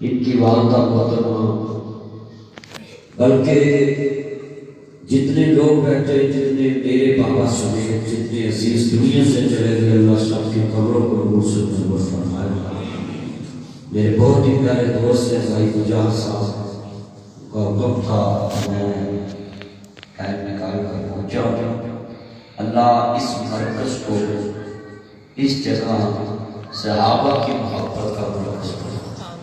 ان کی والدہ محترمہ، بلکہ جتنے لوگ بیٹھے، جتنے میرے بابا سمیت جتنے عزیز دنیا سے چلے گئے، اللہ سب کی قبروں کو نور سے منور فرمائے۔ میرے بہت ہی پیارے دوست ہیں بھائی مجاہد صاحب کا وقت تھا، میں ٹائم نکال کر پہنچا ہوں۔ اللہ اس مرکز کو، اس جگہ صحابہ کی محبت کا مرکز بنا،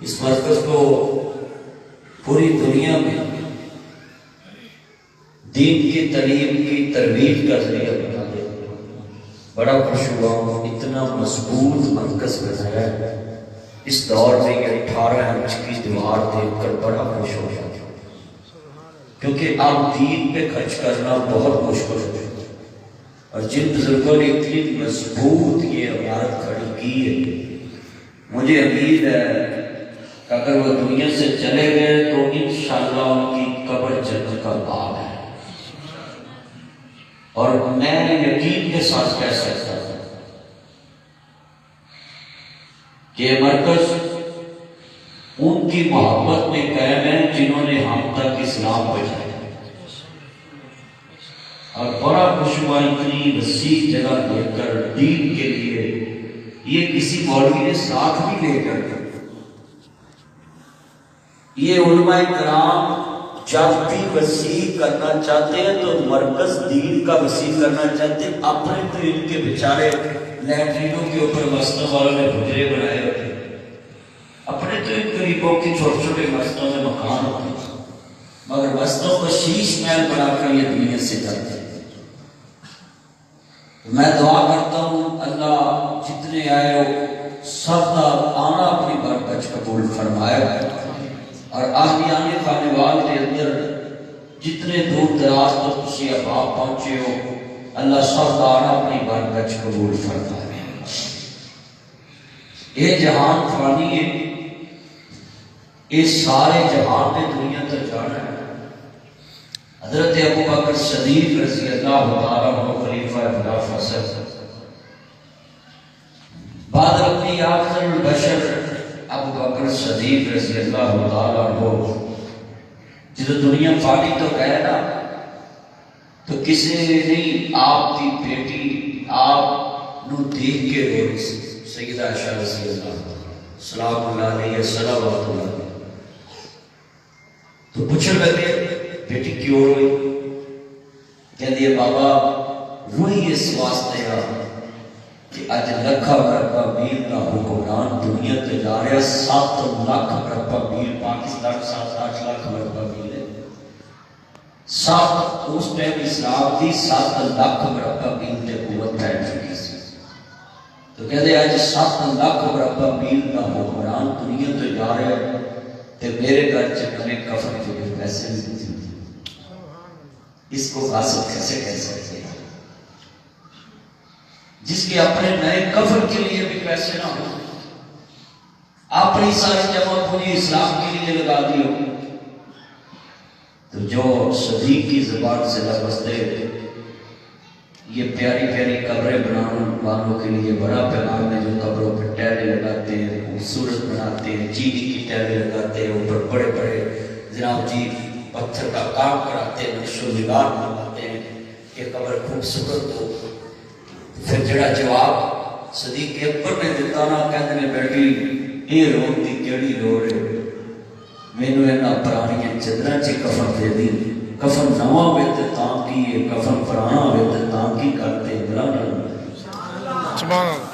اس مرکز کو پوری دنیا میں دین کی تعلیم کی ترویج کا ذریعہ بنا دے۔ بڑا خوش ہوا ہوں، اتنا مضبوط مرکز بنایا ہے اس دور میں، یہ 18 انچ کی دیوار دیکھ کر بڑا خوش ہو گیا، کیونکہ اب دین پہ خرچ کرنا بہت مشکل ہے، اور جن بزرگوں نے اتنی مضبوط یہ عمارت کھڑی کی ہے، مجھے امید ہے کہ اگر وہ دنیا سے چلے گئے تو انشاءاللہ ان کی قبر جنت کا باغ ہے۔ اور میں یقین کے ساتھ کہہ سکتا ہوں کہ مرکز ان کی محبت میں قائم ہے جنہوں نے ہم تک اسلام پہنچایا، اور بڑا خوش ہوا اتنی وسیع جگہ لے کر دین کے لیے۔ یہ کسی مولوی نے ساتھ بھی لے کر، یہ علماء کرام جب بھی وسیع کرنا چاہتے ہیں تو مرکز دین کا وسیع کرنا چاہتے ہیں، اپنے تو ان کے بیچارے لیٹرینوں کے اوپر مسجدوں والوں نے حجرے بنائے ہوتے ہیں، اپنے تو ان غریبوں کی چھوٹے چھوٹے مسجدوں میں مکان ہوتے ہیں، مگر مسجدوں کو شیش محل بنا کر یہ دنیا سے جاتے ہیں۔ میں دعا کرتا ہوں اللہ جتنے آئے ہو سب کا آنا اپنی برکت قبول فرمائے، اور آہنیان خانوال کے اندر جتنے دور دراز تو خوشی احباب پہنچے ہو، اللہ سب کا آنا اپنی برکت قبول فرمائے۔ یہ جہان فانی ہے، یہ سارے جہان نے دنیا تک جانا ہے۔ حضرت ابوبکر صدیق رضی اللہ تعالیٰ عنہ خلیفہ خلافہ سے بعد اپنی آخر البشر ابوبکر صدیق رضی اللہ تعالیٰ عنہ جب دنیا فانی تو گئے نا، تو کسی نے نہیں آپ کی بیٹی آپ نو دیکھ کے روئی، سیدہ عائشہ رضی اللہ سلام اللہ علیہ صلوات اللہ علیہ، تو پوچھنے لگے بیٹی کیوں روئی؟ کہہ دیا بابا روئی اس واسطے کہ اج لکھا مربع میل کا حکمران دنیا تے جا رہا، 7 لاکھ مربع میل، پاکستان 7 لاکھ مربع میل ہے، 7 اس ٹائم اسلام کی 7 لاکھ مربع میل تے قوت پھیل چکی سی، تو کہتے اج 7 لاکھ مربع میل کا حکمران دنیا تے جا رہا ہے، تے میرے گھر چکنے کفن کے لیے پیسے نہیں دیتے، اس کو غاصب کیسے کہہ سکتے ہیں جس کے اپنے نئے کفن کے لیے بھی پیسے نہ ہو، اپنی ساری جمع پوری اسلام کے لیے لگا دی ہو، تو جو صدیق کی زبان سے لفظ دے یہ پیاری پیاری قبریں بنانے والوں کے لیے بڑا پیغام ہے، جو قبروں پہ ٹیلے لگاتے ہیں، خوبصورت بناتے ہیں، چینی کی ٹیلے لگاتے ہیں، اوپر بڑے بڑے جناب جی پتھر کا کام کراتے ہیں، نقش و نگار بناتے ہیں کہ قبر خوبصورت ہو۔ پھر جڑا جواب صدیق اکبر نے دیتا نا، کہتے ہیں بیٹی یہ روک دی کیڑی رو رہے، مینوں اینا پرانیاں چدراں چ کفن دے دی، کفن نواں ہوئے تے تاں کی ہے، کفن پرانا ہوئے تے تاں کی کرتے بلا سبحان اللہ۔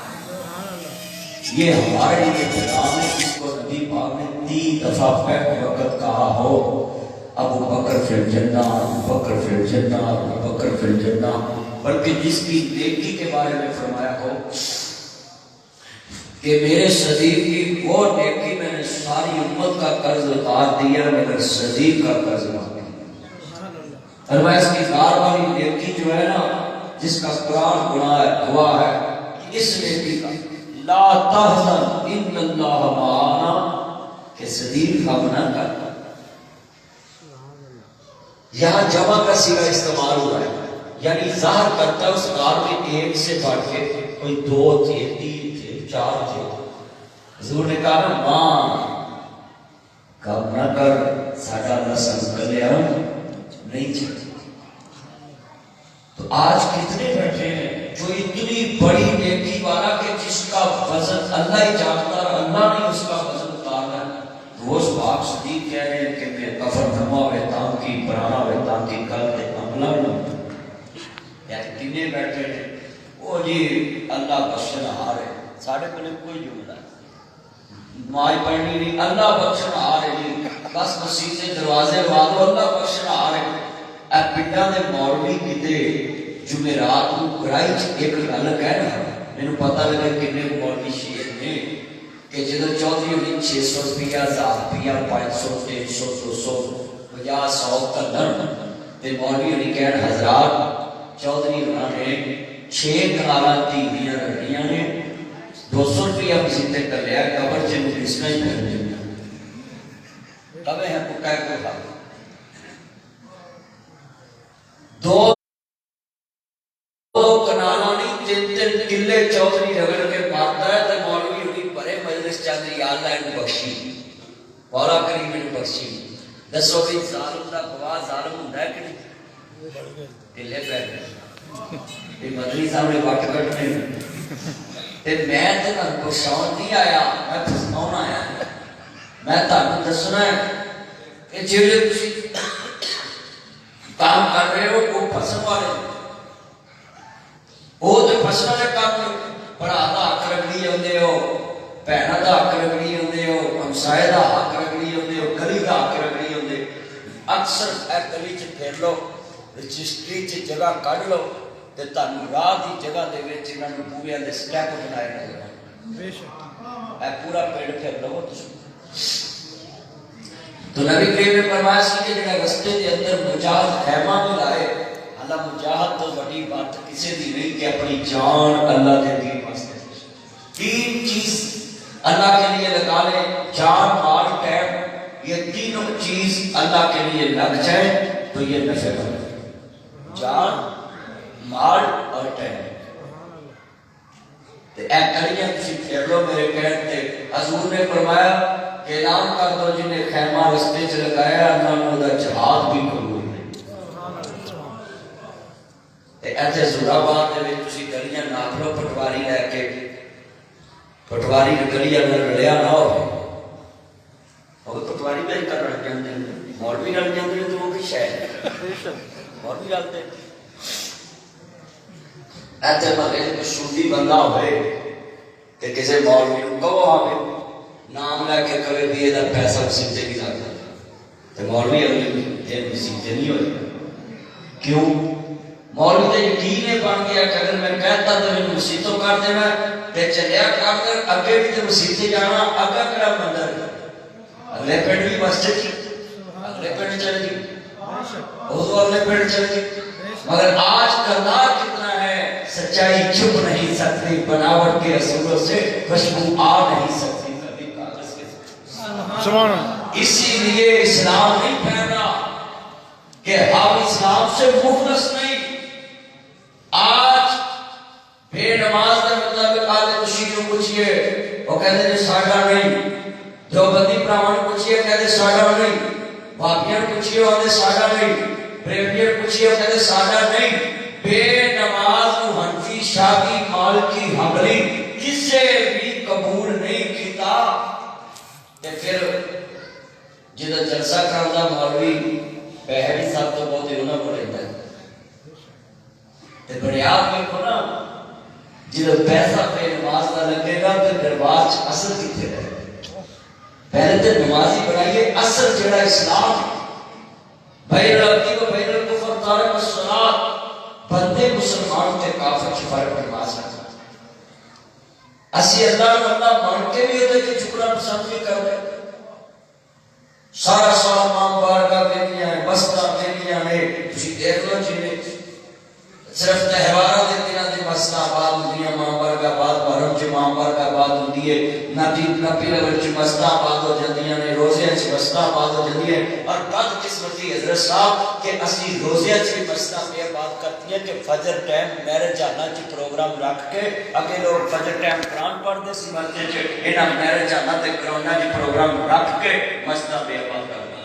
یہ ہمارے لیے پیغام ہے جس کو نبی پاک نے 3 دفعہ پہلے وقت کہا ہو، ابو بکر فی الجنہ، ابو بکر فی الجنہ، ابو بکر فی الجنہ، بلکہ جس کی نیکی کے بارے میں فرمایا ہو کہ میرے صدیق کی وہ نیکی میں نے ساری امت کا قرض اتار دیا، مگر صدیق کا قرض نہ دیا۔ اور اس کی دار والی نیکی جو ہے نا، جس کا قرآن گواہ ہے، اس نیکی کا لا تحزن ان اللہ معنا، کہ صدیق ہم نہ کر، یہاں جمع کا صیغہ استعمال ہوا ہے، یعنی ظاہر کرتا ہے اس کار میں ایک سے بڑھ کے کوئی 2 تھے، 3 تھے، 4 تھے، حضور نے کہا نا ماں کم نہ کر ساڈا نسل کلیان نہیں چاہتا. تو آج کتنے بیٹھے ہیں جو اتنی بڑی نیکی والا کہ جس کا وزن اللہ ہی جانتا ہے، اللہ نے اس کا وزن اتارنا ہے. روز باپ صدیق کہہ رہے ہیں کہ میں کفن نما ہوئے تام کی پرانا ہوئے تام کی کل تے عملہ ہوں. یعنی کتنے بیٹھے ہیں وہ جی اللہ بخشن ہار ہے. ساڑھے پہلے کوئی جملہ مائی پڑھنی نہیں، اللہ بخشن ہار ہے جی، بس مسیح سے دروازے وادو اللہ بخشن ہار ہے. اے پنڈا دے مولوی کتے جمعرات کو کرائی ایک گل کہنا مینوں پتہ لگا کنے مولوی شیعہ نے کہ جدو چودھری ہوئی 600 روپیہ 1000 روپیہ 500 300 200 50 100 کلر تے مولوی ہوئی کہن حضرات چودھری انہوں نے 6 کنالاں تیویاں رکھیاں نے 200 روپیہ مسیح تے کر لیا قبر سے مجلسنا ہی پھر دیا کبھی ہیں کو کہہ کو کھا دو کنالا نہیں 3 کلے چودھری رگڑ کے مارتا ہے تو مولوی ہوئی بڑے مجلس چل رہی اللہ ان بخشی مولا کریم ان بخشی. دسو بھی ظالم دا گواہ ظالم ہوندا ہے کہ نہیں؟ ٹلے پہ گئے یہ مدنی صاحب نے وٹ کٹنے تے میں تے تانوں بخشاون نہیں آیا، میں پھساون آیا. میں تانوں دسنا ہے کہ جڑے تسی کام کر رہے ہو وہ پھسن والے وہ تو پھسن والے کام بڑا دا حق رکھنی ہوندے ہو، بہناں دا حق رکھنی ہوندے ہو، ہمسائے دا حق رکھنی ہوندے ہو، گلی دا حق رکھنی ہوندے. اکثر اے گلی چ پھر لو رجسٹری چ جگہ کڈ لو تے تانوں راہ دی جگہ دے وچ انہاں نوں پورے دے سٹیپ بنائے نظر آئے. بے شک اے پورا پیڑ پھر لو تسی. تو نبی کریم نے فرمایا سی کہ جڑا رستے دے اندر مجاہد خیمہ بھی لائے اللہ مجاہد تو بڑی بات کسی دی نہیں کہ اپنی جان اللہ کے دین واسطے. 3 چیز اللہ کے لیے لگا لے، جان مال ٹائم، یہ تینوں چیز اللہ کے لیے لگ جائے تو یہ نفع ہے. جان مال اور ٹائم تے اے کڑیاں تسی پھیر لو میرے کہنے تے. حضور نے فرمایا کہ اعلان کر دو جنہیں خیمہ رستے چ لگایا اللہ نے دا جہاد بھی قبول نہیں. تے ایتھے زورآباد دے وچ تسی گلیاں ناپ لو پٹواری لے کے پٹواری گلیاں نال رلیا نہ ہوے اور پٹواری بھی کر رکھ جاندے ہیں مولوی رل جاندے ہیں تو وہ بھی شاید مولوی رلتے. ایتھے محلے وچ سنی بندہ ہوئے تے کسے مولوی نوں کہو آ نام لے کے کبھی بھی یہ پیسہ مسیح سے بھی جاتا ہے تو مولوی اگلی دن مسیح سے نہیں ہوئے. کیوں؟ مولوی تو یقین بن گیا کہ اگر میں کہتا تو میں مسیح تو کر دینا تے چلیا کر کر اگے بھی تو مسیح سے جانا. اگا کڑا مندر اگلے پنڈ بھی مسجد اگلے پنڈ چل گئی وہ اگلے پنڈ چل گئی. مگر آج کردار کتنا ہے، سچائی چھپ نہیں سکتی، بناوٹ کے اصولوں سے خوشبو آ نہیں سکتی. اسی لیے اسلام نہیں پھیلا کہ ہم اسلام سے مخلص نہیں. آج بے نماز کا مطلب آدھے تشیعوں پوچھئے وہ کہتے ہیں ساڑھا نہیں، جو بندی براہمن پوچھئے کہتے ساڑھا نہیں، بھابیاں پوچھئے آدھے ساڑھا نہیں، بریلیاں پوچھئے کہتے ساڑھا نہیں. بے نماز حنفی شافعی مالکی حنبلی کسے بھی قبول نہیں کیتا. تے پھر جدو جلسہ کرتا مولوی پہلی سب تو بہت انہوں کو لیتا ہے تے بنیاد میں کو نا جدو پیسہ پہ نماز نہ لگے گا تو دربار اثر کتنے رہے. پہلے تو نمازی بنائیے اثر جڑا اسلام بین العبدی و بین الکفر تارک الصلاۃ. بندے مسلمان تے کافر چ فرق نماز نہ اسی اللہ نے اللہ مان کے بھی ہوتے کہ چکنا پسند بھی کر دے. سارا سال ماں بارگاہ دیکھنیاں ہیں، بستہ دیکھنیاں ہیں. تسی دیکھ لو جنہیں صرف تہوارہ دیتے ہیں، بستہ آباد ہوتی ہے، ماں بارگاہ آباد، محرم چ ماں بارگاہ آباد ہوتی ہے، نبی رول چ مستا آباد ہو جاندیاں نے، روزے چ مستا آباد ہو جاندی ہے. اور بد قسمتی حضرت صاحب کہ اسی روزے چ بھی مستا بے آباد کرتی ہے کہ فجر ٹائم میرج جانا چ پروگرام رکھ کے اگے لوگ فجر ٹائم قرآن پڑھتے سی مسجد چ، انہاں میرج جانا تے کرونا چ پروگرام رکھ کے مستا بے آباد کرنا.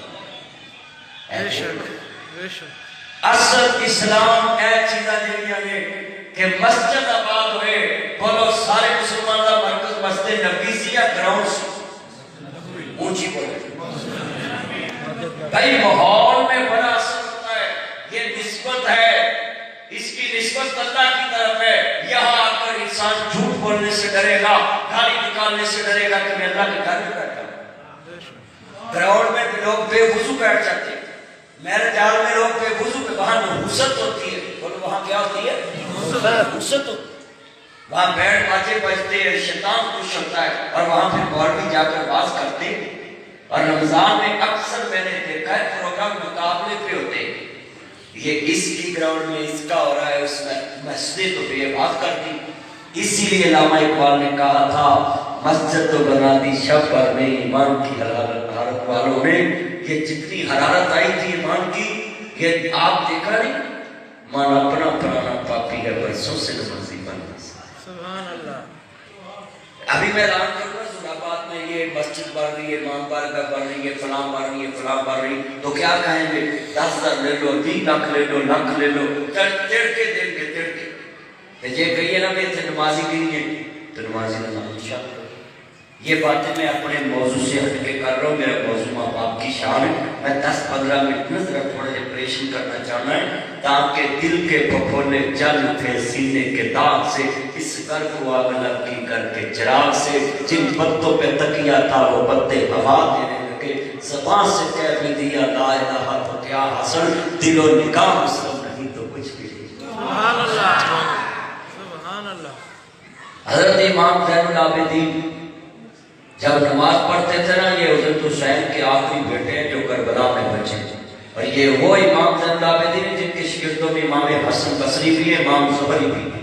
بے شک اصل اسلام اے چیزاں جڑیاں نے کہ مسجد آباد ہوئے، بولو سارے مسلمان کا مرکز مسجد نبی سی یا گراؤنڈ سی؟ اونچی بولو بھائی. ماحول میں بڑا اثر ہوتا ہے، یہ نسبت ہے، اس کی نسبت اللہ کی طرف ہے. یہاں آ کر انسان جھوٹ بولنے سے ڈرے گا، گالی نکالنے سے ڈرے گا کہ میں اللہ کے گھر میں بیٹھا ہوں. گراؤنڈ میں بھی لوگ بے وضو بیٹھ جاتے ہیں، میرے جال میں لوگ بے وضو پہ، وہاں نحوست ہوتی ہے. بولو وہاں کیا ہوتی ہے؟ نحوست ہوتی ہے. وہاں بیٹھ باجے بجتے ہیں، شیطان خوش ہوتا ہے، اور وہاں پھر مولوی جا کر باز کرتے ہیں. اور رمضان میں اکثر میں نے دیکھا ہے پروگرام مقابلے پہ ہوتے ہیں، یہ اس کی گراؤنڈ میں اس کا ہو رہا ہے، اس میں مسجد تو بے آباد کر دی. اسی لیے علامہ اقبال نے کہا تھا مسجد تو بنا دی شب پر میں ایمان کی حرارت والوں میں. یہ جتنی حرارت آئی تھی ایمان کی، یہ آپ دیکھا نہیں، مان اپنا پرانا پاپی ہے برسوں سے نمازی بن گئی. سبحان اللہ. ابھی میں اعلان کروں گا زورآباد میں یہ مسجد بن رہی ہے، امام بارگاہ بن رہی ہے، فلاں بن رہی ہے، فلاں بن رہی ہے، تو کیا کہیں گے 10,000 لے لو، 3 لاکھ لے لو، لاکھ لے لو، تڑ کے دیں گے تڑ کے. یہ کہیے نا میں اتنے نمازی گئی ہیں تو نمازی نماز شامل. یہ باتیں میں اپنے موضوع سے ہٹ کے کر رہا ہوں، میرا موضوع ماں باپ کی شان ہے. میں 10-15 منٹ میں ذرا تھوڑا ڈپریشن کرنا چاہنا ہے تاکہ دل کے پھپھولے جل اٹھے سینے کے داغ سے، اس گھر کو آگ لگی کر کے چراغ سے. جن پتوں پہ تکیا تھا وہ پتے ہوا دینے لگے، زبان سے کہہ بھی دیا لا الہ تو کیا حاصل، دل و نگاہ مسلم نہیں تو کچھ بھی نہیں. سبحان اللہ سبحان اللہ. حضرت امام زین العابدین جب نماز پڑھتے تھے نا، یہ حضرت حسین کے آخری بیٹے ہیں جو کربلا میں بچے، اور یہ وہ امام زین العابدین ہیں جن کے شاگردوں میں امام حسن بصری بھی ہے، امام زہری بھی ہے.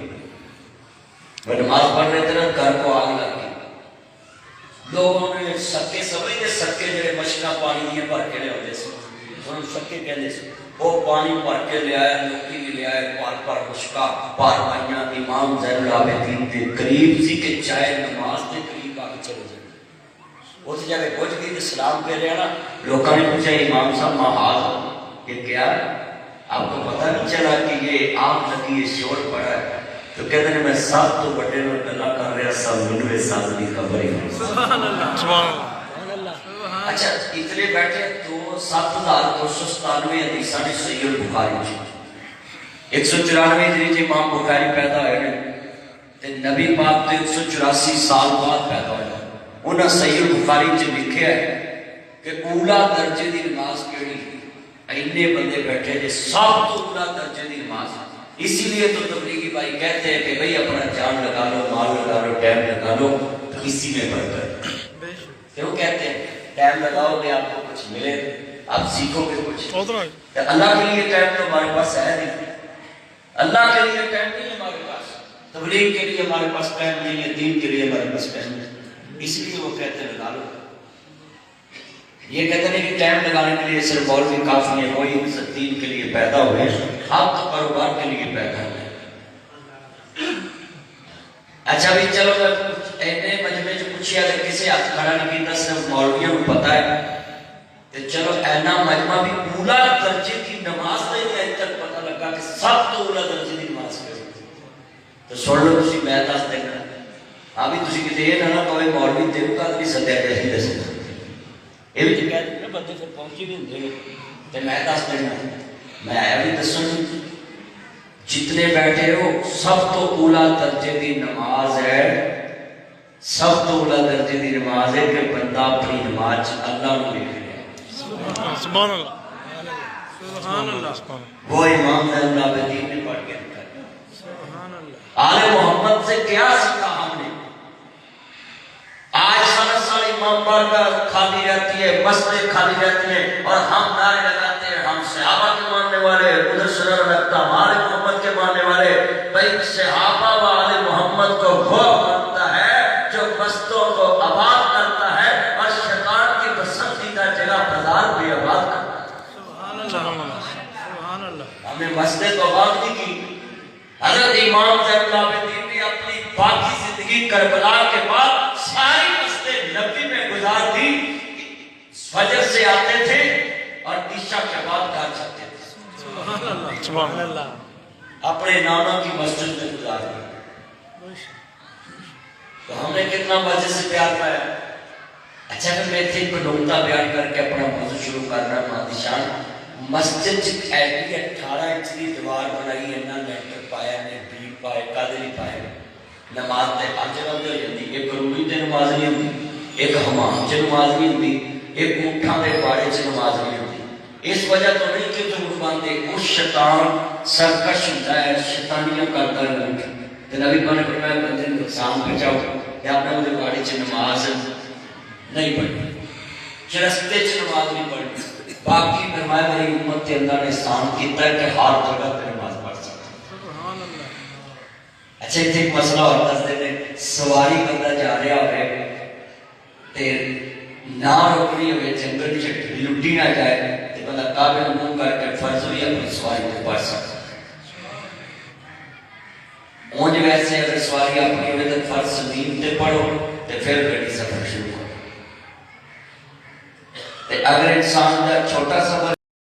وہ نماز پڑھ رہے تھے نا، گھر کو آگ لگ گئی. لوگوں نے سکے سمجھتے، سکے جڑے مشکا پانی دیے بھر کے لے آتے سے، انہوں نے سکے کہتے سے، وہ پانی بھر کے لے آئے، لوکی بھی لے آئے، پر مشکا پار پائیاں. امام زین العابدین کے قریب سی کہ چاہے نماز کے قریب آ کے چلے جائے. اس جگہ پہنچ گئی تو سلام کہہ رہے نا، لوگوں نے پوچھا امام صاحب محاذ یہ کیا ہے؟ آپ کو پتہ نہیں چلا کہ یہ آگ لگی ہے، شور پڑا ہے؟ تو کہتے ہیں میں سب تو بڑے میں گلا کر رہا سب منوے سازنی خبر ہی نہیں. سبحان اللہ. اچھا اتنے بیٹھے تو 7,297 حدیثاں نے صحیح البخاری میں، 194 ہجری امام بخاری پیدا ہوئے ہیں تے نبی پاک تو 184 سال بعد پیدا ہوئے. انہاں صحیح البخاری چ لکھیا ہے کہ اولا درجے دی نماز کیڑی، اینے بندے بیٹھے جے سب تو اولا درجے دی نماز. اسی لیے تو تبلیغی بھائی کہتے ہیں کہ بھئی اپنا جان لگا لو، مال لگا لو، ٹائم لگا لو، تو اسی میں برکت. کیوں کہتے ہیں ٹائم لگاؤ گے آپ کو کچھ ملے، آپ سیکھو گے کچھ. اللہ کے لیے ٹائم تو ہمارے پاس ہے نہیں، اللہ کے لیے ٹائم نہیں ہے ہمارے پاس، تبلیغ کے لیے ہمارے پاس ٹائم نہیں ہے، دین کے لیے ہمارے پاس ٹائم نہیں ہے. اس لیے وہ کہتے ہیں لگا لو. یہ کہتے ہیں کہ ٹائم لگانے کے لیے صرف مولوی کافی ہیں، وہی دین کے لیے پیدا ہوئے، آپ تو کاروبار کے لیے پیدا ہوئے. اچھا بھی چلو اینے مجمع جو پوچھیا کہ کسے ہاتھ کھڑا نہیں کیتا، صرف مولویوں کو پتہ ہے، تو چلو اینا مجمع بھی اولا درجے کی نماز دے تک پتہ لگا کہ سب تو اولا درجے کی نماز کرے. تو سن لو تسی میں دس دینا، ابھی تسی کہتے یہ نہ کوئی مولوی تیرو کا نہیں سدیا کہ نہیں دسے. یہ بھی کہتے ہیں بندے پھر پہنچی بھی نہیں دے تو میں دس دینا. میں آیا بھی دسن جتنے بیٹھے ہو سب تو اولا درجے کی نماز ہے، سب تو اولا درجے کی نماز ہے کہ بندہ اپنی نماز اللہ کو لے لے. سبحان اللہ سبحان اللہ. وہ امام زین العابدین نے پڑھ کے دکھایا. سبحان اللہ. آل محمد سے کیا سیکھا ہم نے؟ آج سارا سال امام بارگاہ خالی رہتی ہے، مسجدیں خالی رہتی ہیں، اور ہم نعرے لگاتے ہیں ہم صحابہ کے ماننے والے، ادھر سرر لگتا آل محمد کے ماننے والے. بھائی صحابہ و آل محمد کو وہ مانتا ہے جو مستوں کو آباد کرتا ہے اور شیطان کی پسندیدہ جگہ بازار بھی آباد کرتا ہے. سبحان اللہ سبحان اللہ. ہم نے مسجد کو آباد نہیں کی. حضرت امام زین العابدین نے اپنی باقی زندگی کربلا کے بعد ساری مسجد نبی میں گزار دی. فجر سے آتے تھے اور عشاء کے بعد گھر جاتے تھے. سبحان اللہ سبحان اللہ. اپنے نانا کی مسجد میں گزار دی. تو ہم نے کتنا مزے سے پیار پایا. اچھا کہ میں تھے ایک نقطہ بیان کر کے اپنا موضوع شروع کر رہا ہوں. نشان مسجد ایسی 18 انچ کی دیوار بنائی ہے نہ لیٹر پایا نے بی پائے قادر نہیں پائے. نماز تے ہر جگہ تے ہو جاندی. ایک روئی تے نماز نہیں ہوندی, ایک حمام چ نماز نہیں ہوندی, ایک اونٹاں دے باڑے چ نماز نہیں ہوندی. اس وجہ تو نہیں کہ ضرور باندھے اس شیطان سرکش ہوتا ہے, شیطانیاں کرتا ہے. تو نبی پاک نے فرمایا بندے کو نقصان پہنچاؤ کہ آپ نے وہ باڑے چ نماز نہیں پڑھنی, چرستے چ نماز نہیں پڑھنی. باقی فرمایا میری امت کے اندر احسان کیتا ہے کہ ہر جگہ پہ نماز پڑھ سکتا. سبحان اللہ. اچھا اتنے ایک مسئلہ اور دستے ہیں. سواری بندہ جا رہا ہوئے تے نہ روکنی ہوئے, جنگل چ لٹی نہ جائے تے بندہ کعبے نوں منہ کر کے فرض ہوئی اپنی سواری پہ پڑھ سکتا. اونج ویسے اگر سواری اپنی ہوئے تو فرض زمین تے پڑھو تے پھر گاڑی سفر شروع کرو. اگر انسان کا چھوٹا سفر